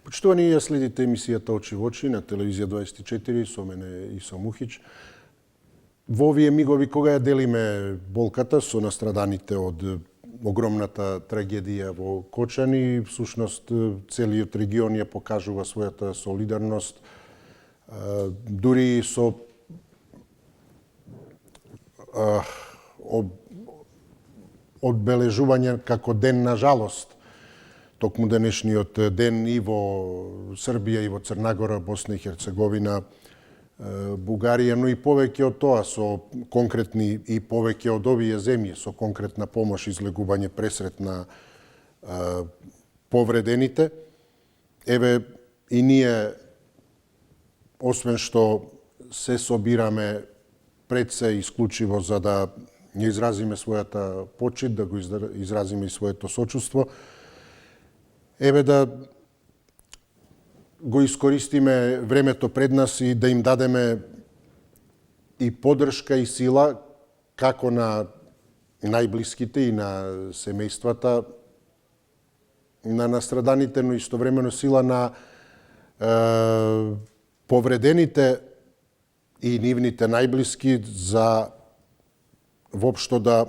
Почитувани, ја следите емисијата Очи во очи на телевизија 24 со мене Исо Мухич. Во овие мигови кога ја делиме болката со настраданите од огромната трагедија во Кочани, всушност целиот регион ја покажува својата солидарност, дури со одбележување како ден на жалост. Токму денешниот ден и во Србија, и во Црнагора, Босна и Херцеговина, Бугарија, но и повеќе од тоа, со конкретни и повеќе од овие земји, со конкретна помош, излегување, пресрет на повредените. Еве, и ние, освен што се собираме пред се исклучиво за да ја изразиме својата почит, да го изразиме и своето сочувство, еве да го искористиме времето пред нас и да им дадеме и поддршка и сила како на најблиските и на семејствата на настраданите, но истовремено сила на повредените и нивните најблиски за воопшто да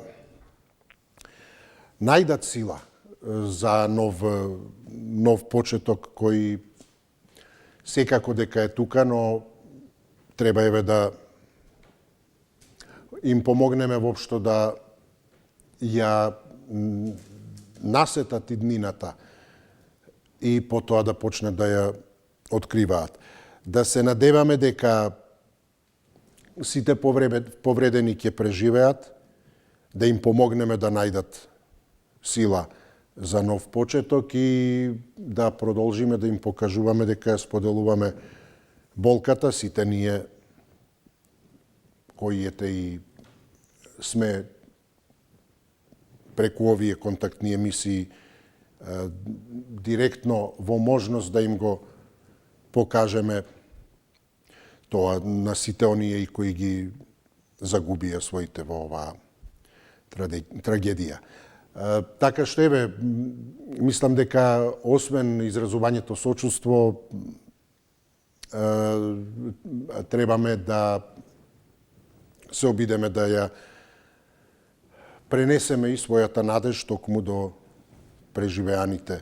најдат сила за нов почеток кој секако дека е тука, но треба еве да им помогнеме воопшто да ја насетат иднината и потоа да почнат да ја откриваат. Да се надеваме дека сите повредени ќе преживеат, да им помогнеме да најдат сила за нов почеток и да продолжиме да им покажуваме дека споделуваме болката, сите ние кои и сме преку овие контактни емисии директно во можност да им го покажеме тоа на сите оние и кои ги загубија своите во оваа трагедија. Така што еве, мислам дека освен изразувањето сочувство, требаме да се обидеме да ја пренесеме и својата надеж токму до преживеаните.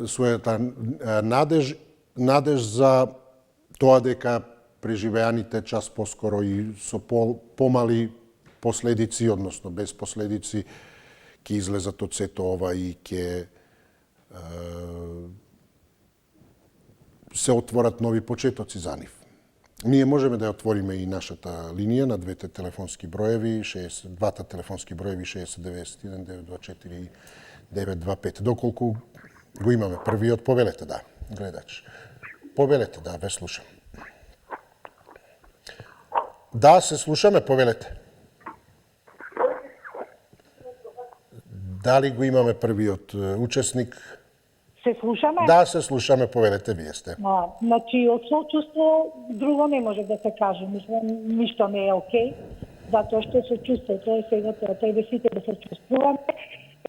Својата надеж за тоа дека преживеаните час поскоро и со помали последици, односно без последици, ќе излезат од сето ова и ќе се отворат нови почетоци за нив. Ние можеме да ја отвориме и нашата линија на двата телефонски броеви 6091 924 925. Доколку го имаме првиот, повелете, да, гледач. Повелете, да, ве слушам. Да, се слушаме, повелете. Дали го имаме првиот учесник? Се слушаме? Да, се слушаме, повелете, вие сте. Значи, од сочувство друго не може да се каже. Мислам, ништо не е окей, затоа што сочувството е сега тоа, треба сите да се чувствуваме,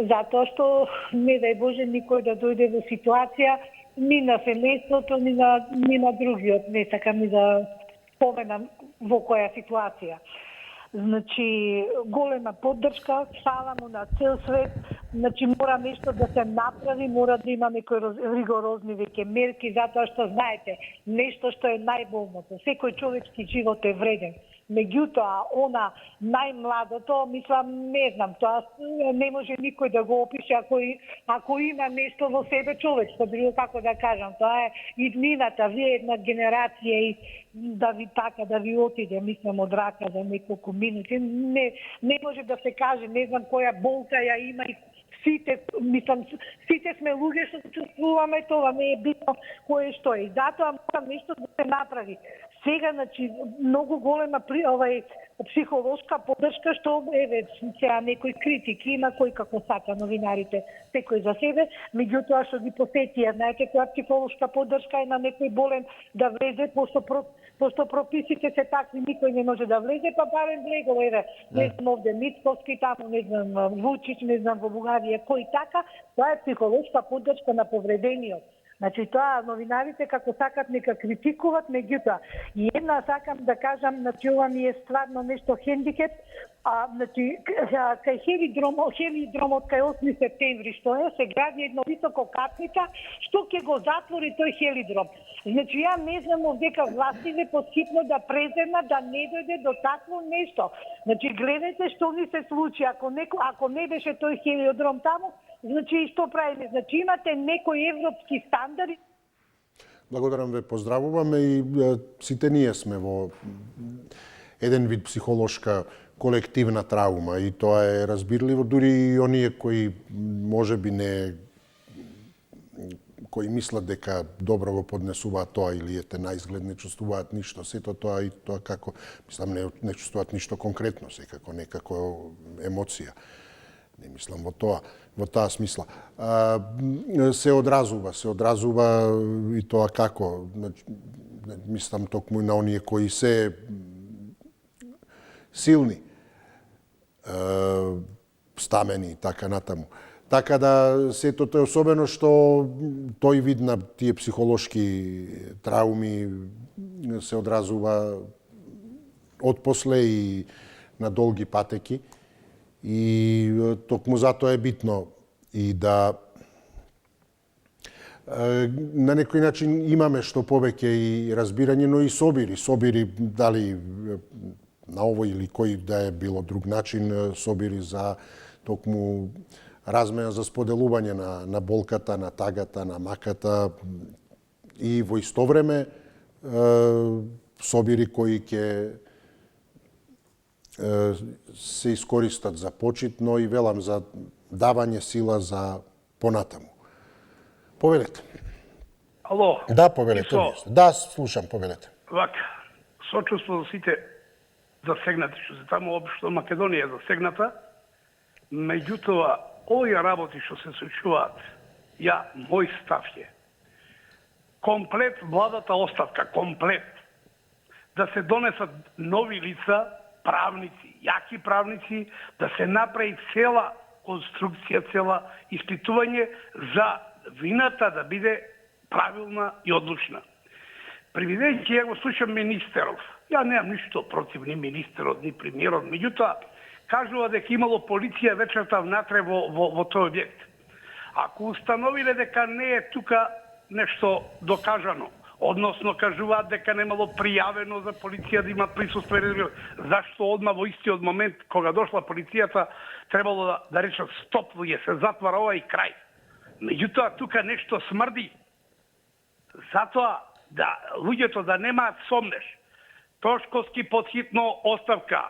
затоа што, не дај Боже, никој да дојде во ситуација, ни на семејството, ни на другиот, не сакам ни да споменам во која ситуација. Значи, голема поддршка, саламо на цел свет, значи мора нешто да се направи, мора да има некои ригорозни веќе мерки, затоа што знаете, нешто што е најболното. Секој човечки живот е вреден. Меѓутоа, она најмладото, мислам, не знам, тоа не може никој да го опише ако има нешто во себе човечко, било како да кажам, тоа е иднината, вие една генерација и да ви така, да ви отиде, мислам, од рака за неколку минути, не може да се каже, не знам која болка ја има и сите, мислам, сите сме луѓе што чувствуваме тоа, не е битно кое што е. И затоа мора нешто да се направи. Сега, значи, многу голема психолошка поддршка, што, еве, сега некои критики има, кој како сака новинарите, секој за себе, меѓутоа што ги посетија, знаете, која психолошка поддршка е на некој болен да влезе, пошто прописите се такви, никој не може да влезе, па барем влегол, еве, не знам овде Мицковски, таму, не знам, Вучич, не знам во Бугарија, кој така, тоа е психолошка поддршка на повредениот. Значи тоа новинарите како сакат нека критикуваат, меѓутоа и една сакам да кажам, значи ова ми е стварно нешто хендикеп, значи кај хелидромот кај 8 септември што се гради едно висококатница, што ќе го затвори тој хелидром. Значи ја не знам дека властите посхитно да преземнат да не дојде до такво нешто. Значи гледајте што ни се случи, ако не беше тој хелиодром таму, значи што правиме? Значи имате некои европски стандарди. Благодарам ве, поздравуваме и сите ние сме во еден вид психолошка колективна траума и тоа е разбирливо, дури и оние кои можеби не кои мислат дека добро го поднесуваат тоа или ете наизглед не чувствуваат ништо, сето тоа и тоа како мислам не чувствуваат ништо конкретно, секако некако емоција. Не мислам во таа смисла. Се одразува и тоа како, мислам токму на оние кои се силни, стамени и така натаму. Така да сето тоа особено што тој вид на тие психолошки трауми се одразува отпосле и на долги патеки. И токму затоа е битно и да на некој начин имаме што повеќе и разбирање, но и собири дали на овој или кој да е било друг начин, собири за токму размена за споделување на болката, на тагата, на маката и во исто време собири кои ќе се искористат за почит, но и велам за давање сила за понатаму. Повелете. Ало. Да, повелете. Да, слушам, повелете. Вака, сочувство за сите засегнати, што се таму општо Македонија е засегната, меѓутоа, овие работи што се случуваат, мој став е, комплет владата оставка, комплет, да се донесат нови лица, правници, јаки правници, да се направи цела конструкција, цела испитување за вината да биде правилна и одлучна. Привидејќи, ја го слушам министеров, ја немам ништо против ни министерот, ни премиерот, меѓутоа, кажува дека имало полиција вечерта внатре во тој објект. Ако установиле дека не е тука нешто докажано, односно кажуваат дека немало пријавено за полиција да има присуство, зашто одма во истиот момент кога дошла полицијата требало да речат стоп, луѓе, се затвара ова и крај. Меѓутоа тука нешто смрди. Затоа да луѓето да немаат сомнеш. Тошковски подхитно оставка,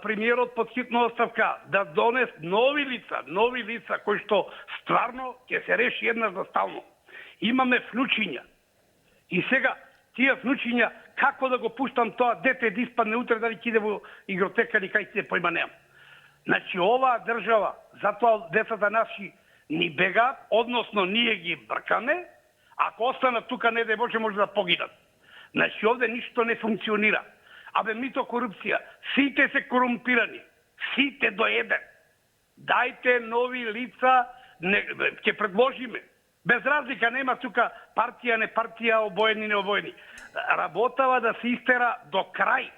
премиерот подхитно оставка, да донес нови лица кои што стварно ќе се реши еднаш за стално. Имаме внучиња. И сега, тие внучиња, како да го пуштам тоа дете да испадне утре дали ќе иде во игротека или кај ќе поима немам. Значи, оваа држава, затоа децата наши ни бегаат, односно ние ги бркаме, ако останат тука, не да може да погинат. Значи, овде ништо не функционира. Абе, мито корупција, сите се корумпирани, сите до еден. Дајте нови лица, ќе предложиме. Без разлика нема тука партија, не партија, обоени, не обоени. Работава да се истера до крај,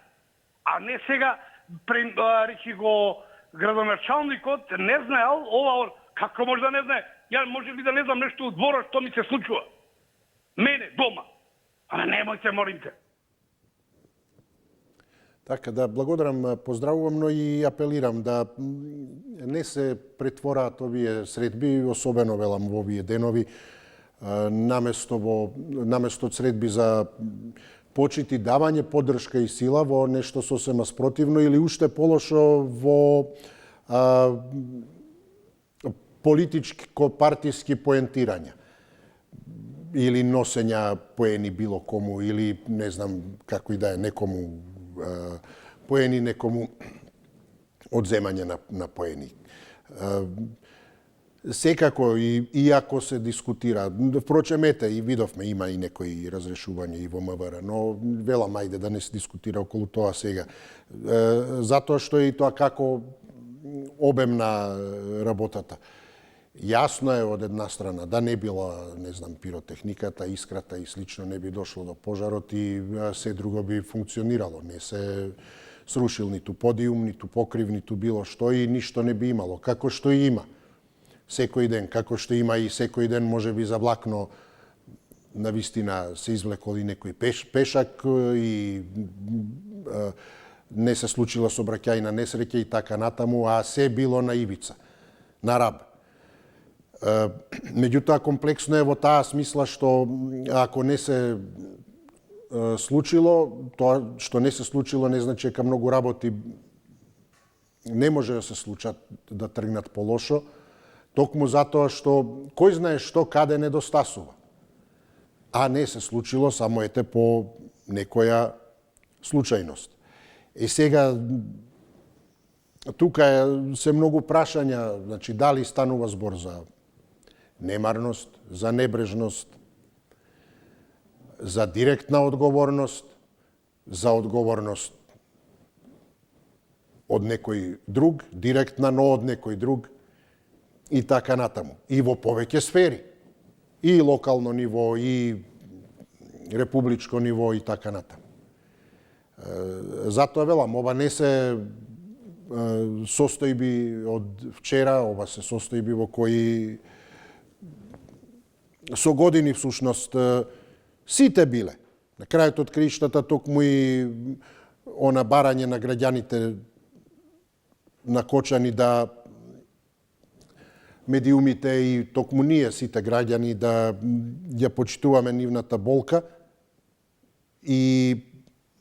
а не сега, речи го градоначалникот, не знаел, ова, како може да не знае? Ја може ли да не знам нешто од двора што ми се случува? Мене, дома. А немојте, молимте. Така да, благодарам, поздравувам, но и апелирам да не се претвораат овие средби, особено велам во овие денови, наместо средби за почит и давање подршка и сила во нешто сосема спротивно или уште полошо во политичко-партиски поентирања или носења поени било кому или не знам како и да е некому поени, некому одземање на поени. Секако, иако се дискутира, впрочем, и видовме, има и некои разрешување и во МВР, но велам, ајде да не се дискутира околу тоа сега. Затоа што и тоа како обемна работата. Јасно е од една страна да не била, не знам, пиротехниката, искрата и слично, не би дошло до пожарот и се друго би функционирало. Не се срушил ниту подиум, ниту покрив, ниту било што и ништо не би имало. Како што и има секој ден, како што има и секој ден може би за влакно на вистина се извлекол и некој пешак и не се случила сообраќајна несреќа и така натаму, а се било на ивица, на раб. Меѓутоа, комплексно е во таа смисла што ако не се случило, тоа што не се случило не значи дека многу работи не може да се случат, да тргнат по лошо, токму затоа што кој знае што каде недостасува. А не се случило само ете по некоја случајност. И сега тука се многу прашања, значи дали станува збор за немарност, за небрежност, за директна одговорност, за одговорност од некој друг, директна, но од некој друг и така натаму. И во повеќе сфери. И локално ниво, и републичко ниво и така натаму. Затоа велам, ова не се состојби од вчера, ова се состојби во кои со години всушност сите биле. На крајот од краиштата токму и она барање на граѓаните накочани да медиумите и токму ние сите граѓани да ја почитуваме нивната болка и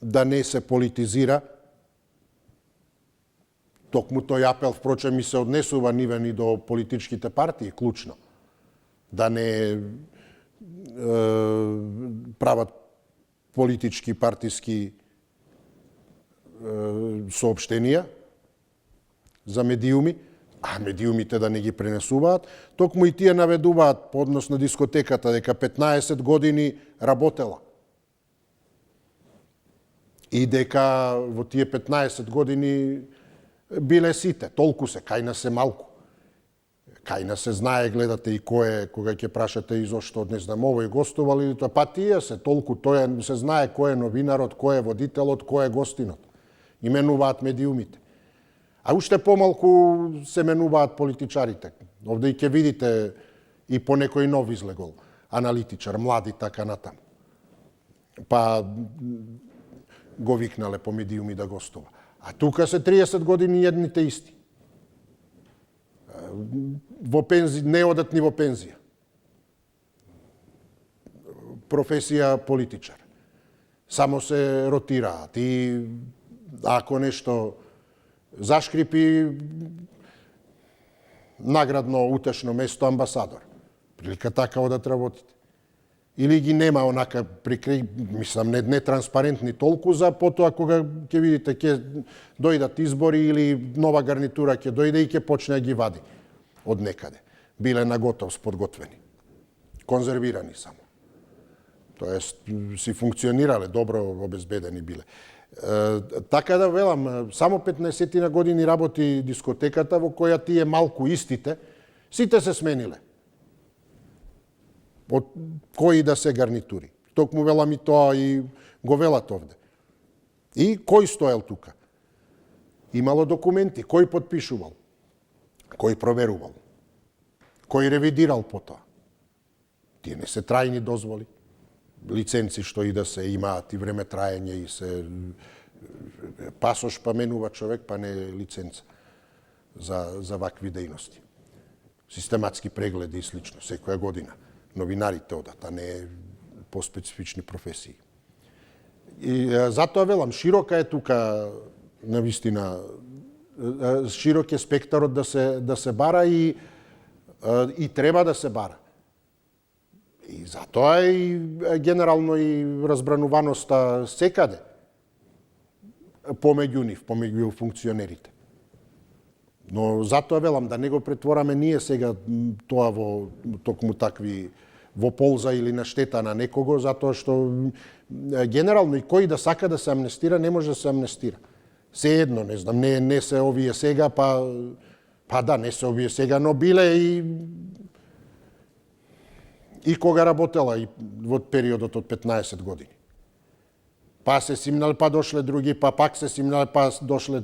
да не се политизира. Токму тој апел, впрочем, ми се однесува нивен и до политичките партии, клучно. Да не прават политички, партиски соопштенија за медиуми, а медиумите да не ги пренесуваат. Токму и тие наведуваат по однос на дискотеката дека 15 години работела. И дека во тие 15 години биле сите, толку се, кај нас се малку. Кај нас се знае, гледате и кој е, кога ќе прашате и зошто, не знам, овој гостувал или тоа, па тие се толку, тој се знае кој е новинарот, кој е водителот, кој е гостинот. Именуваат медиумите. А уште помалку се менуваат политичарите. Овде и ќе видите и по некој нов излегол, аналитичар, млади, така натаму. Па го викнале по медиуми да гостува. А тука се 30 години едните исти. Во пензија, не одат ни во пензија. Професија политичар. Само се ротираат и ако нешто зашкрипи, наградно утешно место амбасадор. Прилика така одат работите. Или ги нема онака прикри, мислам, не транспарентни толку за потоа кога ќе видите ќе дојдат избори или нова гарнитура ќе дојде и ќе почне да ги вади од некаде. Биле на готов, подготвени. Конзервирани само. Тоест, си функционирале, добро обезбедени биле. Така да велам, само 15 на години работи дискотеката во која тие малку истите, сите се смениле. Од кои да се гарнитури. Токму велам и тоа и го велат овде. И кој стоел тука? Имало документи, кој подпишувал? Кој проверувал? Кој ревидирал потоа? Тие не се трајни дозволи. Лиценци што и да се имаат и време траење и се пасош па менува човек, па не лиценца за вакви дејности. Систематски прегледи и слично, секоја година. Новинарите одат, а не по специфични професии. И затоа велам, широка е тука навистина, широк е спектарот да се бара и треба да се бара. И затоа и генерално и разбрануваноста секаде помеѓу нив, помеѓу функционерите. Но затоа велам да не го претвораме ние сега тоа во токму такви во полза или на штета на некого, затоа што генерално и кој да сака да се амнестира, не може да се амнестира. Се едно, не знам, не се овие сега, па Па да, не се обие сега, но биле и кога работела и во периодот од 15 години. Па се симнале, па дошле други, па пак се симнале, па дошле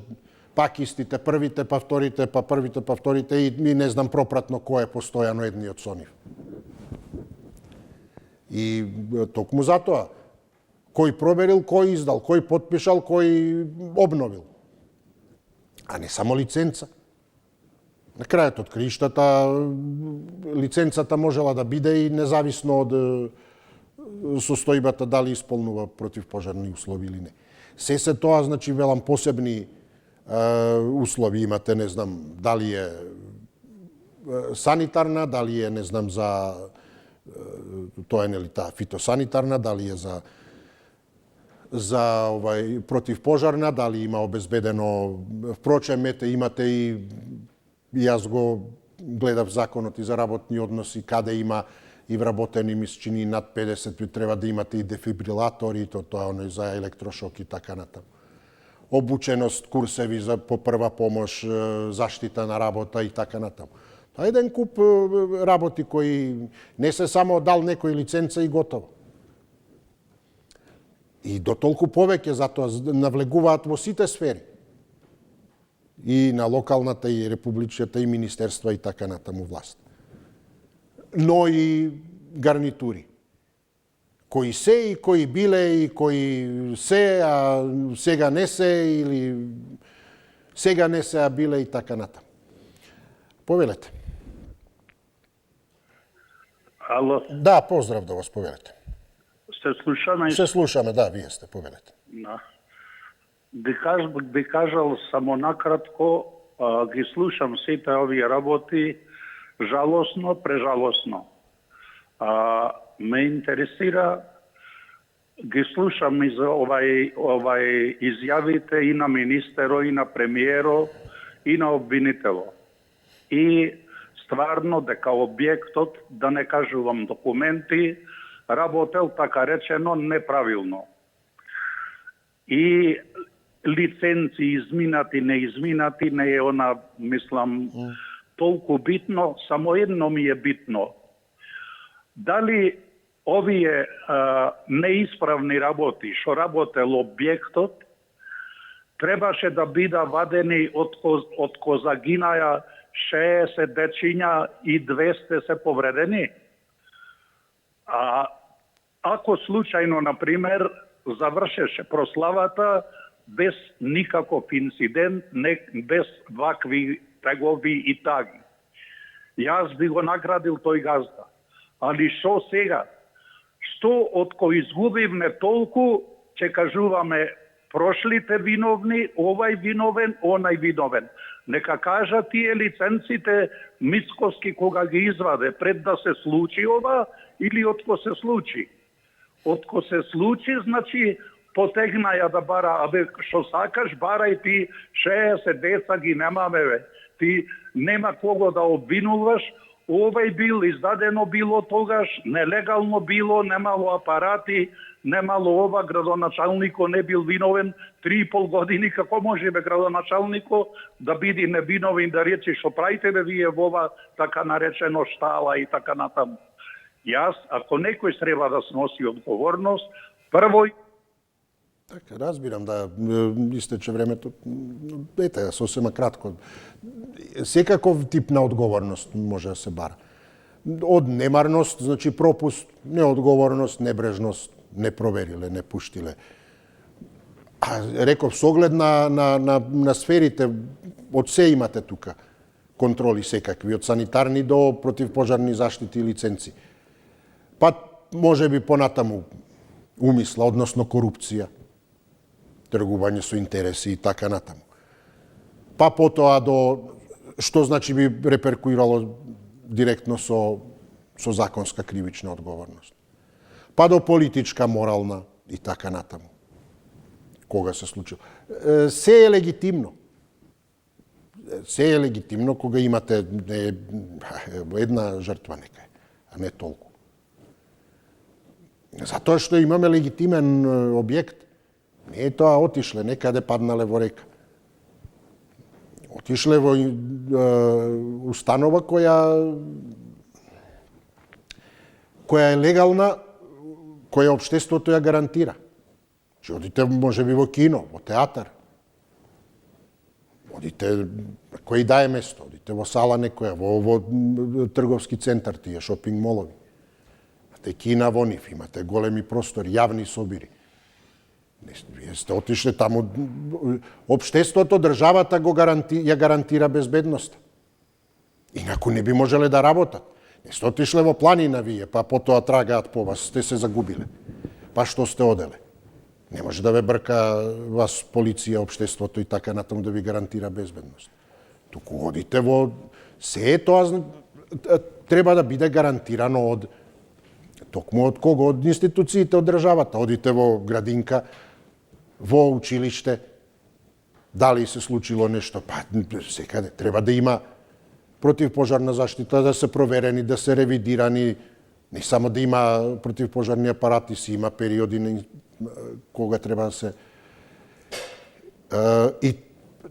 пак истите, првите, па вторите, па првите, па вторите и не знам пропратно кој е постојано едниот со нив. И токму затоа, кој проверил, кој издал, кој потпишал, кој обновил. А не само лиценца. На крајот од краиштата, лиценцата можела да биде и независно од состојбата дали исполнува противпожарни услови или не. Се тоа, значи, велам, посебни услови имате, не знам, дали е санитарна, дали е, не знам, за тоа е нели таа фитосанитарна, дали е за противпожарна, дали има обезбедено, впрочем, имате и јас го гледав законот и за работни односи, каде има и вработени мисчини над 50, треба да имате и дефибрилатори, тоа оној за електрошок и така натаму. Обученост, курсеви за по прва помош, заштита на работа и така натаму. Тоа е еден куп работи кои не се само дал некој лиценца и готово. И до толку повеќе затоа навлегуваат во сите сфери. И на локалната, и републичната, и министерства, и така натаму власт. Но и гарнитури. Кои се и кои биле и кои се, а сега не се, или сега не се, а биле и така натаму. Повелете. Ало, Да, поздрав да вас повелете. се слушаме? Се слушаме, да, вие сте, повелете. Да. Би кажал само накратко, ги слушам сите овие работи, жалосно, прежалосно. Ме интересира, ги слушам и за овај изјавите и на министеро, и на премиеро, и на обвинитело. И стварно дека објектот, да не кажувам документи, работел така речено неправилно. И лиценци изминати, неизминати, не е она, мислам, толку битно, само едно ми е битно. Дали овие неисправни работи, што работел објектот, требаше да бида вадени од ко загинаја 60 дечиња и 200 се повредени? Ако случајно, например, завршеше прославата без никаков инцидент, без вакви тегови и таги, јас би го наградил тој газда. Али шо сега? Што од кој изгубивме толку, ќе кажуваме прошлите виновни, овај виновен, онај виновен. Нека кажа тие лиценците Мицковски кога ги изваде, пред да се случи ова или отко се случи. Отко се случи, значи потегнаја да бара, што сакаш, барај ти 60 деца ги немаме, бе. Ти нема кого да обвинуваш, овај бил издадено било тогаш, нелегално било, немало апарати, немало ова, градоначалнико не бил виновен 3,5 години, како може бе градоначалнико да биде невиновен, да рече што правите бе вие во ова така наречено штала и така натаму. Јас, ако некој треба да сноси одговорност, прво... Така, разбирам, да, истече времето. Ете, сосема кратко. Секаков тип на одговорност може да се бара. Од немарност, значи пропуст, неодговорност, небрежност, не провериле, не пуштиле. Реков, со оглед на сферите, од се имате тука контроли секакви, од санитарни до противпожарни заштити и лиценци. Па, може би понатаму умисла, односно корупција, тргување со интереси и така натаму. Па потоа до што значи би реперкуирало директно со законска кривична одговорност. Па до политичка, морална и така натаму. Кога се случило. Се е легитимно. Се е легитимно кога имате една жртва нека, а не толку. Затоа што имаме легитимен објект, не е тоа отишле, некаде паднале во река. Отишле во установа која е легална, која општеството ја гарантира. Че одите можеби во кино, во театар. Одите на кој дае место, одите во сала некоја, во трговски центар, тие шопинг молови. Имате кина во нив, имате големи простори, јавни собири. Вие сте отишле таму, општеството, државата ја гарантира безбедноста. Инаку не би можеле да работат. Не сте отишле во планина вие, па потоа трагаат по вас, сте се загубиле. Па што сте оделе? Не може да ве брка вас полиција, општеството и така натаму да ви гарантира безбедност. Туку одите во... Се тоа треба да биде гарантирано од... Токму од кого? Од институциите, од државата. Одите во градинка, во училиште, дали се случило нешто? Па, секаде. Треба да има противпожарна заштита, да се проверени, да се ревидирани. Не само да има противпожарни апарати, си има периоди кога треба да се... И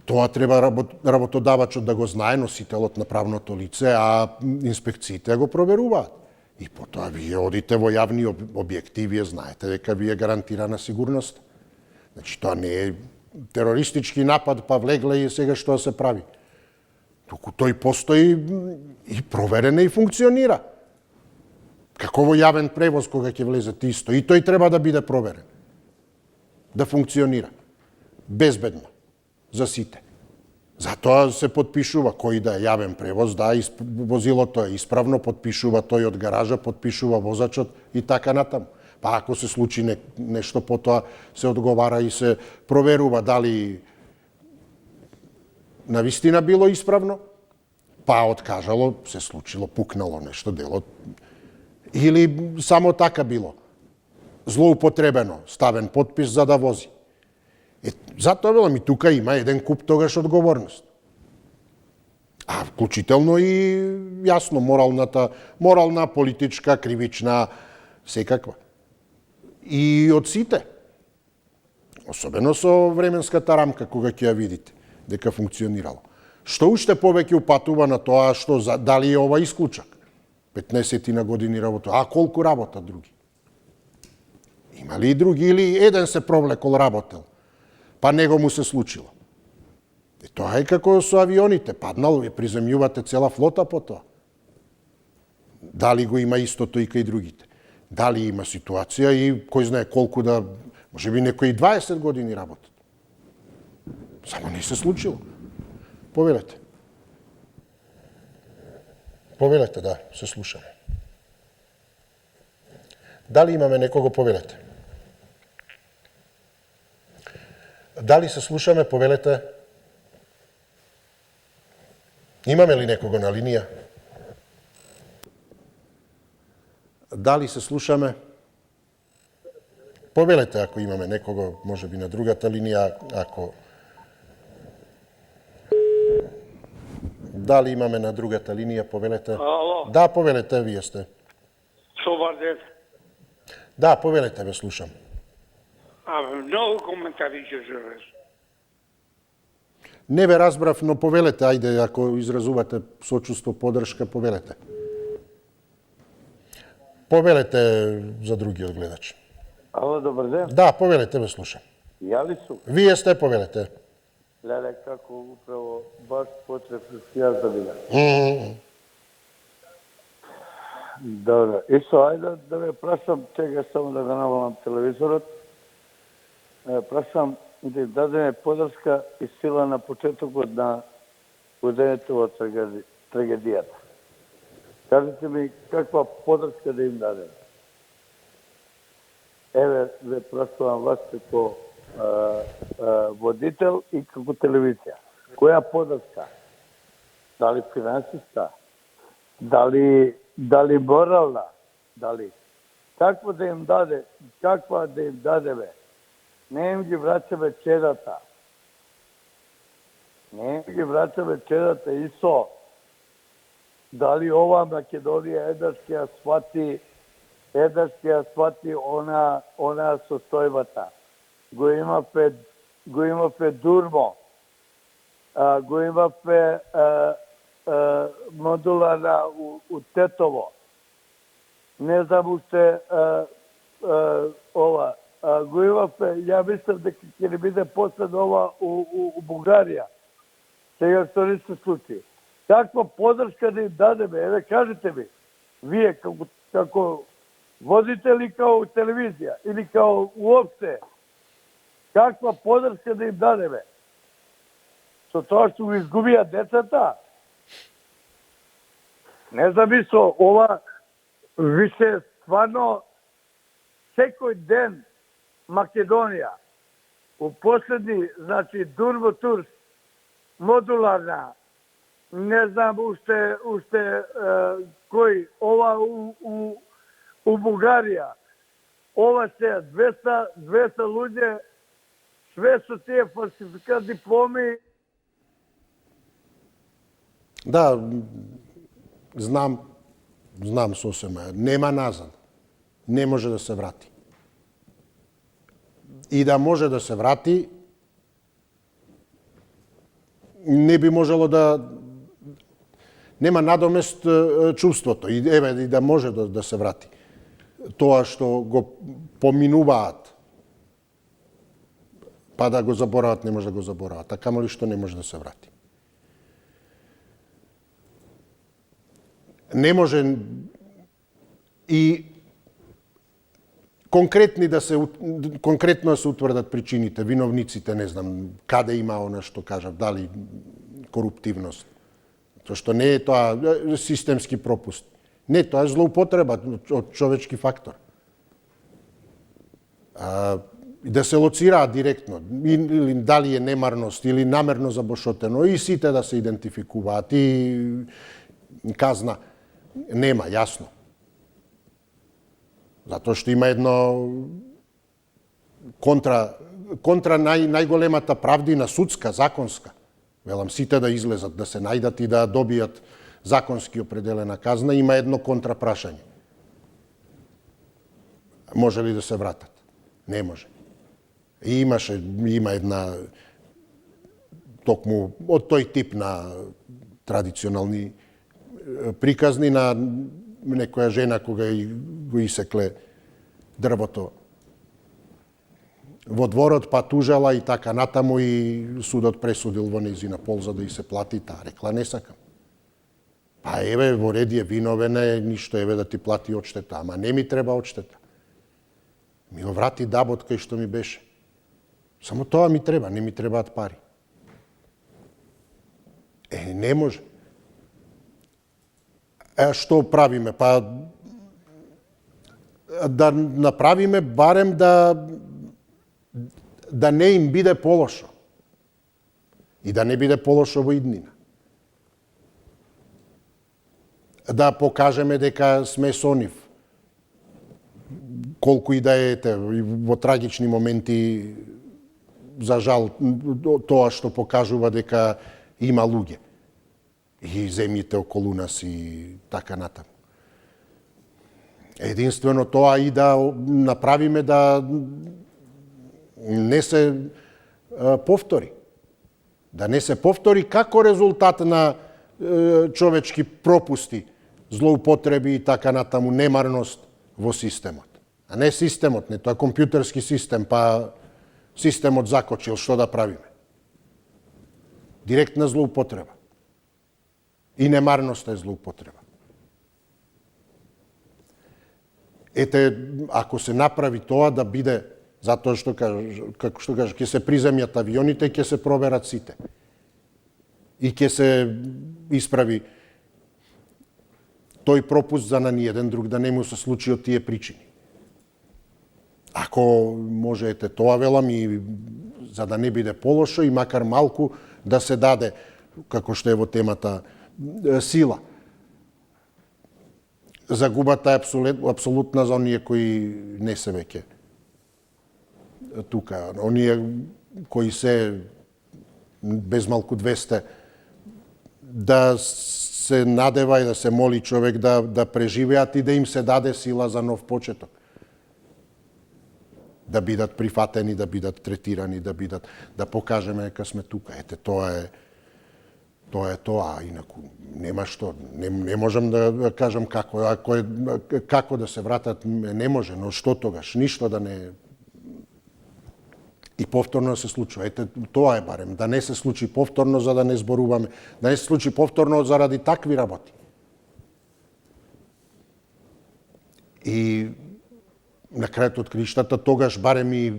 тоа треба работодавачот да го знае, носителот на правното лице, а инспекциите го проверуваат. И потоа вие одите во јавни објекти, вие знаете дека ви е гарантирана сигурност. Значи, тоа не е терористички напад, па влегле и сега што се прави. Туку тој постои и проверен и функционира. Како во јавен превоз кога ќе влезете исто. И тој треба да биде проверен. Да функционира. Безбедно. За сите. Затоа се подпишува кој да е јавен превоз, да, возилото е исправно, подпишува тој од гаража, подпишува возачот и така натаму. Па ако се случи нешто, потоа се одговара и се проверува дали навистина било исправно, па откажало, се случило, пукнало нешто дело, или само така било, злоупотребено, ставен подпис за да вози. Затоа велам и тука има еден куп тогаш одговорност. А вклучително и јасно морална, политичка, кривична, секаква. И од сите. Особено со временската рамка кога ќе ја видите дека функционирало. Што уште повеќе упатува на тоа што дали е ова исклучак. 15 на години работа. А колку работат други? Има ли и други или еден се провлекол работел? Па него му се случило. И тоа е како со авионите. Паднало, ви приземјувате цела флота по тоа. Дали го има истото и кај другите? Дали има ситуација и кој знае колку да... Може би некои 20 години работат. Само не се случило. Повелете. Повелете, да, се слушаме. Дали имаме некого, повелете. Дали се слушаме, повелете. Имаме ли некого на линија? Дали се слушаме? Повелете ако имаме некого, може би на другата линија, ако... Дали имаме на другата линија, повелете? Ало. Да, повелете, вие сте. Добар ден. Да, повелете, ве слушам. Многу коментари ќе желеш. Не ве разбрав, но повелете, ајде, ако изразувате сочувство, подршка, повелете. Повелете за другиот гледач. Ало, добар ден. Да, повелете, ве слушам. Ја ли сум? Вие сте, повелете. Леле, како управо баш потребно си јас да бидам. Добре. Исо, ајде да ве прашам, чека само да го навалам телевизорот. Прашам да дадеме подршка и сила на почетокот на годењето во трагедијата. Кажете ми каква подршка да им дадем. Еве, ве прашувам вас како водител и како телевизија. Која подршка? Дали финансиска? Дали морална? Дали? Каква да им дадеме? Не им ги враќаме чедата. Исо. Дали ова Македонија еднаш ќе ја свати она состојбата. Го имавме Дурмо. го имавме модулара у Тетово. Не знам уште ова. Го имавме, ја мислам дека ќе не биде последно ова у Бугарија. Сега што не се случи. Каква подршка да им дадеме? Еве, кажете ми, вие како водители као телевизија или као уопште, каква подршка да им дадеме? Со тоа што го изгубија децата? Не знам и со ова, више стварно секој ден Македонија, у последни, значи, Дурмотурс, модуларна, не знам уште кој, ова у Бугарија, ова се 200 луѓе, све со тие фалсификат дипломи. Да, знам сосема. Нема назад. Не може да се врати. И да може да се врати, не би можело да... Нема надомест чувството. И еве, и да може да се врати. Тоа што го поминуваат, па да го заборават, не може да го заборават. А камо ли што не може да се врати. Не може и конкретно да се утврдат причините, виновниците, не знам, каде има она што кажав, дали коруптивност. Тоа што не е тоа системски пропуст. Не, тоа е злоупотреба од човечки фактор. И да се лоцираат директно, или дали е немарност, или намерно забошотено, и сите да се идентификуваат, и казна. Нема, јасно. Затоа што има едно контра најголемата правдина судска, законска. Велам, сите да излезат, да се најдат и да добијат законски определена казна, има едно контрапрашање. Може ли да се вратат? Не може. И има една токму од тој тип на традиционални приказни на некоја жена кога го исекле дрвото во дворот, па тужала и така натаму, и судот пресудил во нејзина полза да и се плати, таа рекла не сакам. Па еве, во ред е, виновен е, ништо, еве да ти плати одштета, ама не ми треба одштета. Ми го врати дабот кај што ми беше. Само тоа ми треба, не ми требаат пари. Не може. Што правиме? Па да направиме барем да не им биде полошо. И да не биде полошо во иднина. Да покажеме дека сме со нив. Колку и да е во трагични моменти, за жал, тоа што покажува дека има луѓе. И земјите околу нас и така натаму. Единствено тоа и да направиме да не се повтори. Да не се повтори како резултат на човечки пропусти, злоупотреби и така натаму, немарност во системот. А не системот, не тоа компјутерски систем, па системот закочил, што да правиме? Директна злоупотреба. И немарноста е злоупотреба. Ете, ако се направи тоа да биде, затоа што како што кажа, ќе се приземјат авионите, ќе се проверат сите. И ќе се исправи тој пропуст за на ниеден друг да не му се случи од тие причини. Ако можете тоа, велам, и за да не биде полошо и макар малку да се даде, како што е во темата, сила. Загубата е апсолутна за оние кои не се веќе тука. Оние кои се без малку 200, да се надева и да се моли човек да преживеат и да им се даде сила за нов почеток. Да бидат прифатени, да бидат третирани, да покажеме дека сме тука. Ете, тоа е Тоа е тоа, инаку нема што. Не можам да кажам како. Како да се вратат, не може, но што тогаш? Ништо да не... И повторно да се случува. Ете, тоа е барем. Да не се случи повторно, за да не зборуваме. Да не се случи повторно заради такви работи. И на крајот од краиштата тогаш барем и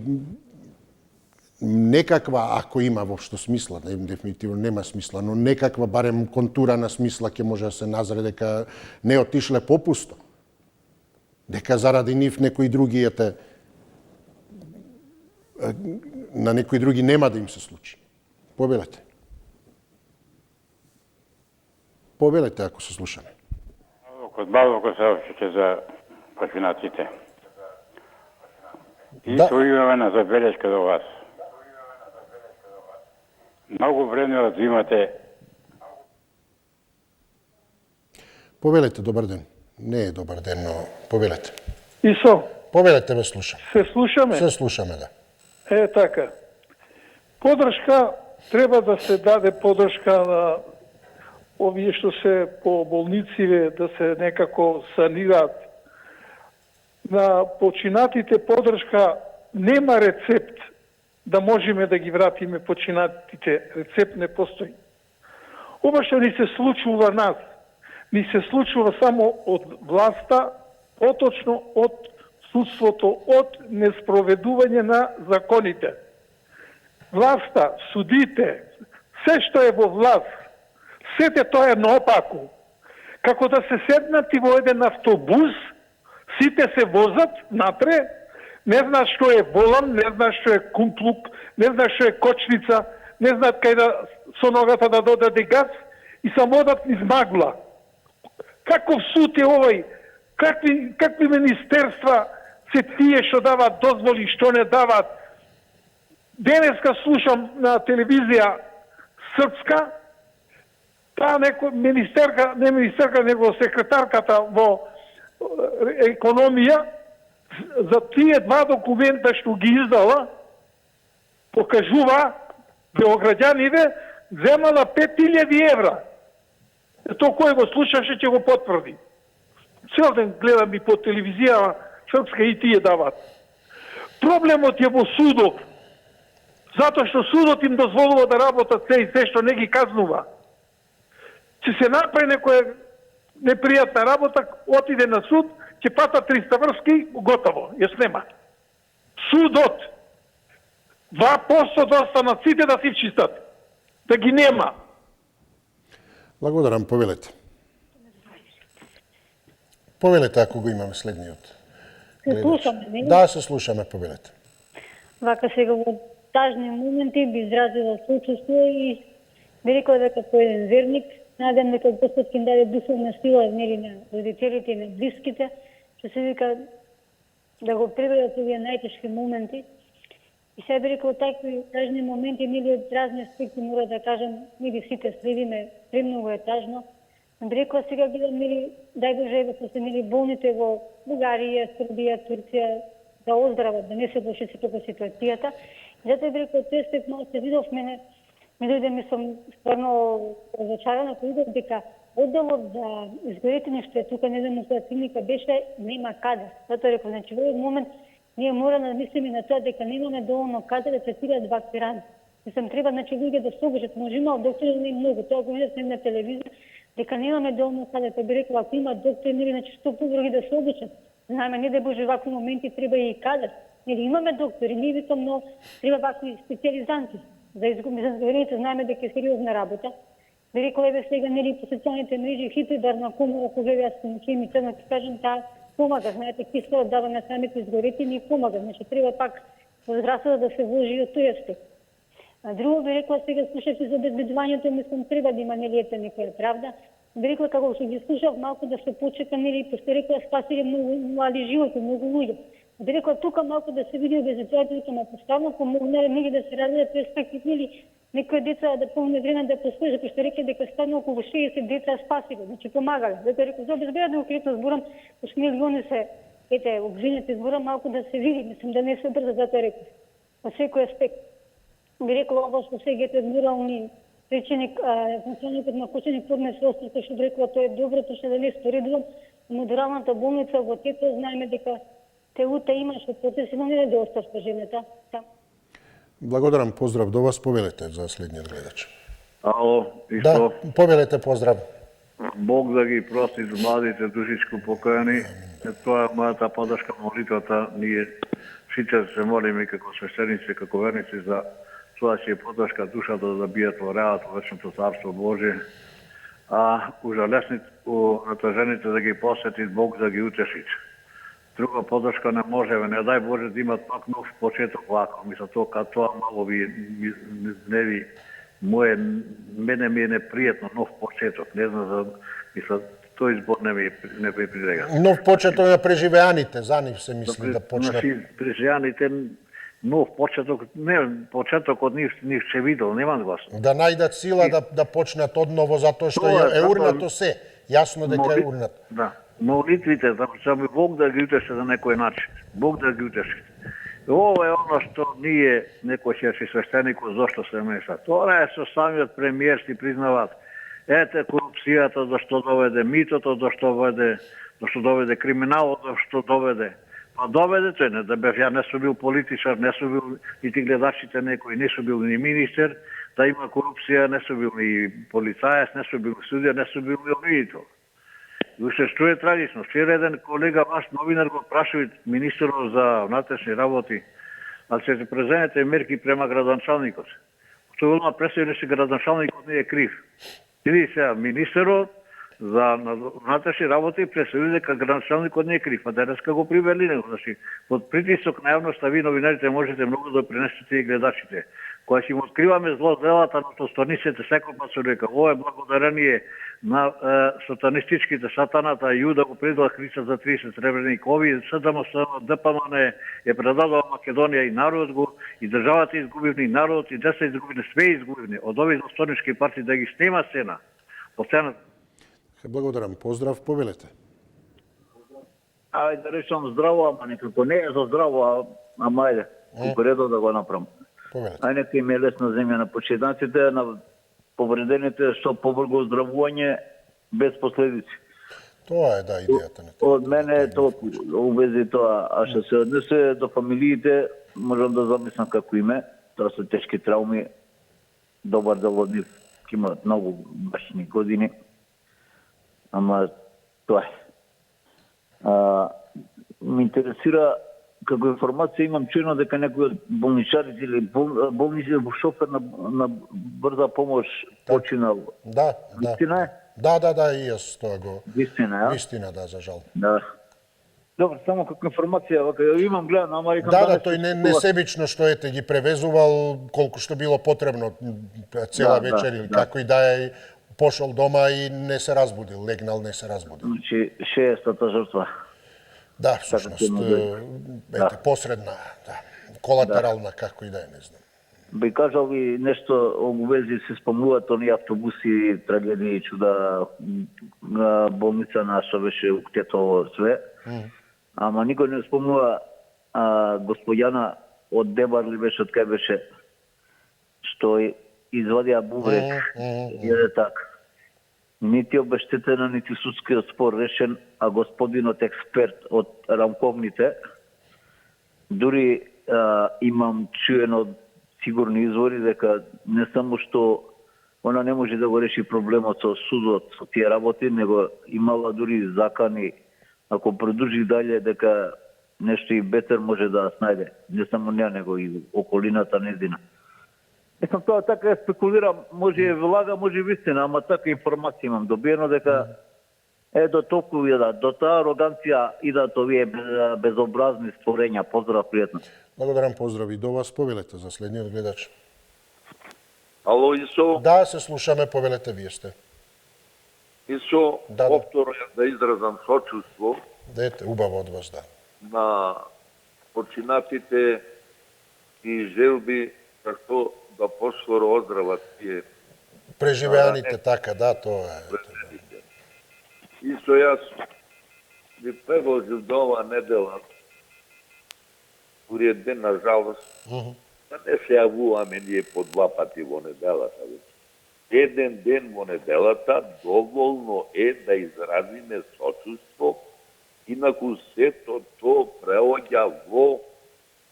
некаква, ако има воопшто смисла, дефинитивно нема смисла, но некаква барем контура на смисла ќе може да се назре дека не отишле попусто. Дека заради нив некои други на некои други нема да им се случи. Повелете. Повелете ако се слушаме. Код Бавоко се за починаците. И Да. тоа имаме една забелешка до вас. Многу време одзимате. Повелете, добар ден. Не е добар ден, но повелете. Исо, Повелете, ве слушам. се слушаме? Се слушаме, да. Е, така. Подршка, треба да се даде подршка на овие што се по болниците, да се некако санираат. На починатите подршка нема рецепт да можеме да ги вратиме починатите. Рецепт не постои. Ова што ни се случува нас, ни се случува само од власта, поточно од судството, од неспроведување на законите. Власта, судите, се што е во власт, сете тоа е наопаку. Како да се седнати во еден автобус, сите се возат напре, не знаат што е волан, не знаат што е кумплук, не знаат што е кочница, не знаат кај да со ногата да додаде газ и само одат низ магла. Каков суд е овој? Какви министерства се тие што дават дозволи, што не дават? Денеска слушам на телевизија српска, таа не министерка, него секретарката во економија, за тие два документа што ги издала, покажува београѓаните земала 5000 евра. Тоа кој го слушаше ќе го потврди. Цел ден гледам и по телевизија српска и тие дават. Проблемот е во судот, затоа што судот им дозволува да работат се што не ги казнува. Че се направи некоја непријатна работа, отиде на суд, ќе пата 300 врски, готово, ја снема. Судот 2% да останат сите да си чистат, да ги нема. Благодарам, повелете. Повелете ако го имаме следниот. Се слушаме, не? Да, се слушаме, повелете. Вака сега во тажни моменти би изразила сочувство и би рекла дека по еден верник, надам дека Господ ќе им даде духовна сила нели на родителите и на блиските, што се вика да го пребројат овие најтешки моменти. И сега би рекла такви тажни моменти, нели од разни аспекти мора да кажам, нели сите следиме, премногу е тажно. Но би рекла сега гледам, нели, дај Боже да се нели болните во Бугарија, Србија, Турција да оздрават, да не се влоши се тука ситуацијата. И затоа би рекла тој аспект малку се видов мене, ми дојде мислам стварно разочарана кога видов дека одделот за изгорители што е тука, не знам која клиника беше, нема кадар. Затоа реков, значи во овој момент ние мораме да мислиме на тоа дека немаме доволно кадар да третираат вакви рани. Мислам, треба значи луѓе да се обучат, може има доктори не многу, тоа го видов на телевизија, дека немаме доволно кадар, па би рекла ако има доктори, нели значи што подруги да се обучат. Знаеме, не да Боже вакви моменти треба и кадар. Нели имаме доктори, не викам, но треба вакви специјализанти. За изгубените знаеме дека е сериозна работа. Би рекла еве сега нели по социјалните мрежи хиприбарна комора кога јас ќе ми црно ќе кажам таа помага, знаете, кислород дава на самите изгорители и помага. Значи треба пак возрастот да се вложи од тој аспект. А друго би рекла сега слушате за обезбедувањето, мислам треба да има нели ете некоја правда. Би рекла како што ги слушав малку да се почека нели пошто рекла спасиле многу млади животи, многу луѓе. Би рекла тука малку да се види обезбедувањето на поставно помогнале нели да се разгледа перспектив нели некои деца да помне време да послужат, пошто рекла дека станува околу 60 деца спасиле, значи помагале. Дека рекла за обезбедување конкретно зборам, пошто милиони се ете обвинети зборам малку да се види, мислам да не се брза затоа рекла. Во секој аспект би рекла ова што сега ете морални началникот на Коченик поднесе оставка, што рекла тоа е доброто, што да не споредувам модералната болница во Тето, знаеме дека ТУ-та имаше процеси, но не даде оставка жената. Благодарам, поздрав до вас, повелете за следниот гледач. Ало, и Да, што? повелете, поздрав. Бог да ги прости младите душичко покаяни. Тоа е мојата поддршка молитвата. Ние сите се молиме како свештеници, како верници за тоа ќе е поддршка душата да бијат во рајот во вечното царство Божие. А ужалесните, натажените да ги посети Бог да ги утеши. Друга поддршка не можеме, не дај Боже да имат пак нов почеток вака. Мисля, тоа мало ви гневи. Мене ми е непријатно нов почеток. Не знам за, мисля, тој збор не ми прилега. Нов почеток на преживеаните, за нив се мисли да почнат. Значи, преживеаните нов почеток, не, почетокот нив ќе видел, немам глас. Да најдат сила да почнат одново, затоа што е урнато се. Јасно дека е урнато. Да. Молитвите, за Бог да ги утеши за некој начин. Бог да ги утеши. Ова е оно што ние, некој ќе свештеникот, зашто се меша. Тоа е со самиот премиер си признават. Ете корупцијата зашто доведе, митото зашто доведе, криминалот зашто доведе. Па доведе тој, не да бев, ја не сум бил политичар, не сум бил нити гледачите некој, не сум бил ни министер, да има корупција, не сум бил ни полицајас, не сум бил судија, не сум бил ни обвинител. Уште што е трагично, вчера еден колега ваш новинар го прашува министерот за внатрешни работи, а ќе се преземете мерки према градоначалникот. Што велма представи че градоначалникот не е крив. Или сега министерот за внатрешни работи представи дека градоначалникот не е крив, а денеска го привели него. Значи, под притисок на јавноста ви новинарите можете многу да пренесете и гледачите. Кога ќе им откриваме зло делата на станиците, секој пат се река, ова е благодарение на сатанистичките, сатаната Јуда го предала Христа за 30 сребрени кови, СДМС, ДПМН е предадала Македонија и народот го, и државата изгубивни, и народот и деца изгубивни, све изгубивни. Од овие злосторнички партии да ги снема сена. Благодарам, поздрав, повелете. Ајде да речам здраво, ама некако не е за здраво, ама ајде, упоредно да го направам. Ајде нека им е лесна земја на почетниците, на повредените што побрзо оздравување без последици. Тоа е, да, идејата на тоа. Од мене е толку увези тоа, а што се однесе до фамилиите, можам да замислам како име, тоа се тешки трауми, добар дел од нив ќе имаат многу башни години, ама тоа е. Ме интересира, како информација имам чуено дека некој од болничарите или болничар шофер на брза помош починал. Да. Вистина е? Да, и јас тоа го. Вистина, Вистина, да, за жал. Да. Добро, само како информација, вака имам гледан, ама рекам Да, тој не себично што ете ги превезувал колку што било потребно цела вечер или како и да е, пошол дома и не се разбудил, легнал, не се разбудил. Значи 60-та жртва. Да, всушност, ете, посредна, да, колатерална, како и да е, не знам. Би кажал ви нешто во вези се спомнуваат оние автобуси, трагедии, чуда на болница наша беше уктето све. Ама никој не спомнува господјана од Дебар ли беше, од кај беше, што извадија бубрек, јаде така. Нити обештетена, нити судскиот спор решен, а господинот експерт од рамковните, дури имам чуено сигурни извори дека не само што она не може да го реши проблемот со судот, со тие работи, него имала дури закани, ако продолжи дале, дека нешто и бетер може да снајде. Не само неа, него и околината нездина. Сам тоа така спекулирам, може и влага, може и вистина, ама така информација имам добиено дека до толку до таа ароганција идат овие безобразни створења. Поздрав, пријатно. Благодарам, поздрави до вас, повелете за следниот гледач. Ало, Исо? Да, се слушаме, повелете, вие сте. Исо, повторно да изразам сочувство. Дете, убаво од вас, да. На починатите и желби како да поскоро оздрават тие преживеаните, така, да, тоа е. Исо, јас ви предложил до оваа недела, уред ден, на жалост, не се јавуваме ние по 2 пати во неделата. еден ден во неделата доволно е да изразиме сочувство, инаку сето тоа преоѓа во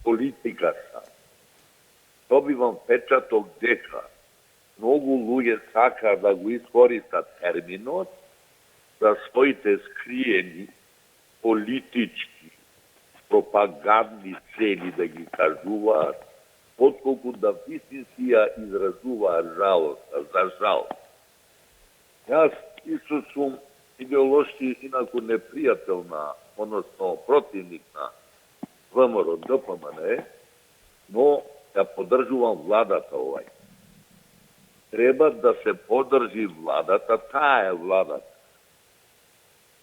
политиката. Добивам печаток дека многу луѓе сака да го искористат терминот за своите скриени политички, пропагандни цели да ги кажуваат, отколку да вистински ја изразуваат жалоста, за жал. Јас исто сум идеолошки инаку непријател на, односно противник на ВМРО ДПМН, но ја поддржувам владата овај. Треба да се поддржи владата, таа е владата.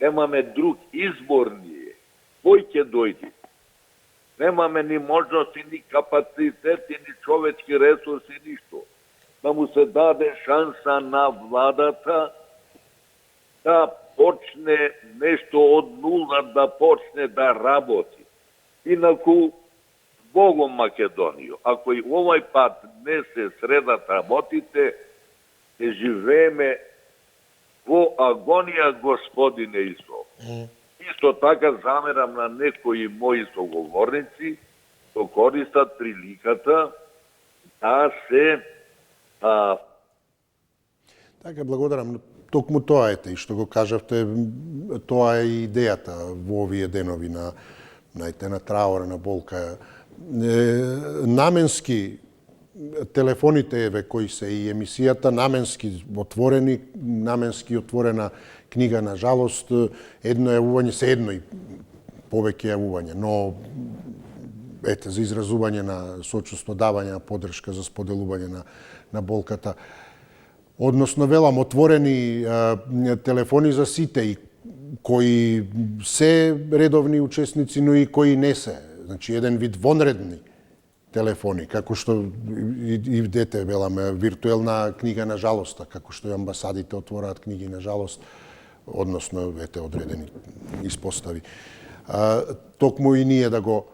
Немаме друг избор ние. Кој ќе дојде? Немаме ни можности, ни капацитети, ни човечки ресурси, ништо. Да му се даде шанса на владата да почне нешто од нула, да почне да работи. Инаку, Богом Македонијо, ако и овај пат не се средат работите, ќе живееме во агонија, господине Исо. Исто така замерам на некои мои соговорници, што користат приликата да се... Така, благодарам. Токму тоа ете, и што го кажавте, тоа е идејата во овие денови на траора, на болка. Наменски телефоните еве кои се и емисијата, наменски отворена книга, на жалост, едно јавување, се едно и повеќе јавување, но ете, за изразување на сочувство, давање на поддршка, за споделување на болката. Односно, велам, отворени телефони за сите, и кои се редовни учесници, но и кои не се. Значи, еден вид вонредни телефони, како што и дете, веламе, виртуелна книга на жалоста, како што и амбасадите отвораат книги на жалост, односно, ете, одредени испостави. Токму и ние да го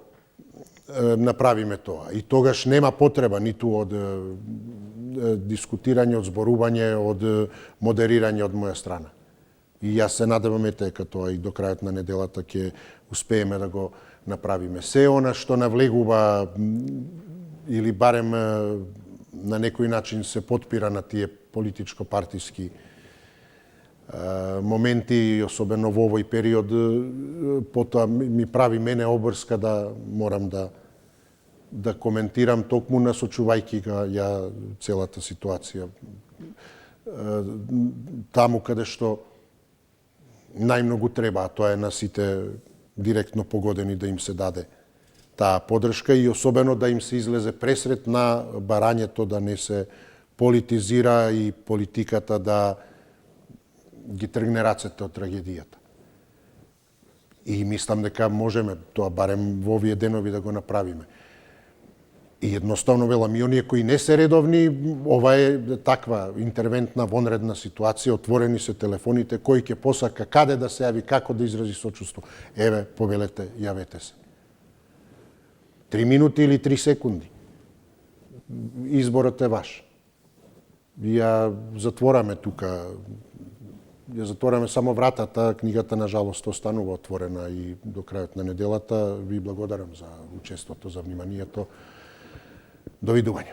направиме тоа. И тогаш нема потреба ниту од дискутирање, од зборување, од модерирање од моја страна. И јас се надевам, ете, като и до крајот на неделата ќе успееме да го направиме. Се она што навлегува или барем на некој начин се потпира на тие политичко-партиски моменти, особено во овој период, потоа ми прави мене обрска да морам да коментирам, токму насочувајќи ја целата ситуација таму каде што најмногу треба, а тоа е на сите директно погодени да им се даде таа поддршка и особено да им се излезе пресрет на барањето да не се политизира и политиката да ги тргне рацете од трагедијата. И мислам дека можеме тоа барем во овие денови да го направиме. И едноставно велам, и оние кои не се редовни, ова е таква интервентна, вонредна ситуација, отворени се телефоните, кој ќе посака каде да се јави, како да изрази сочувство. Еве, повелете, јавете се. 3 минути или 3 секунди. Изборот е ваш. Ја затвораме тука, ја затвораме само вратата, книгата на жалост останува отворена и до крајот на неделата. Ви благодарам за учеството, за вниманието. Довидување.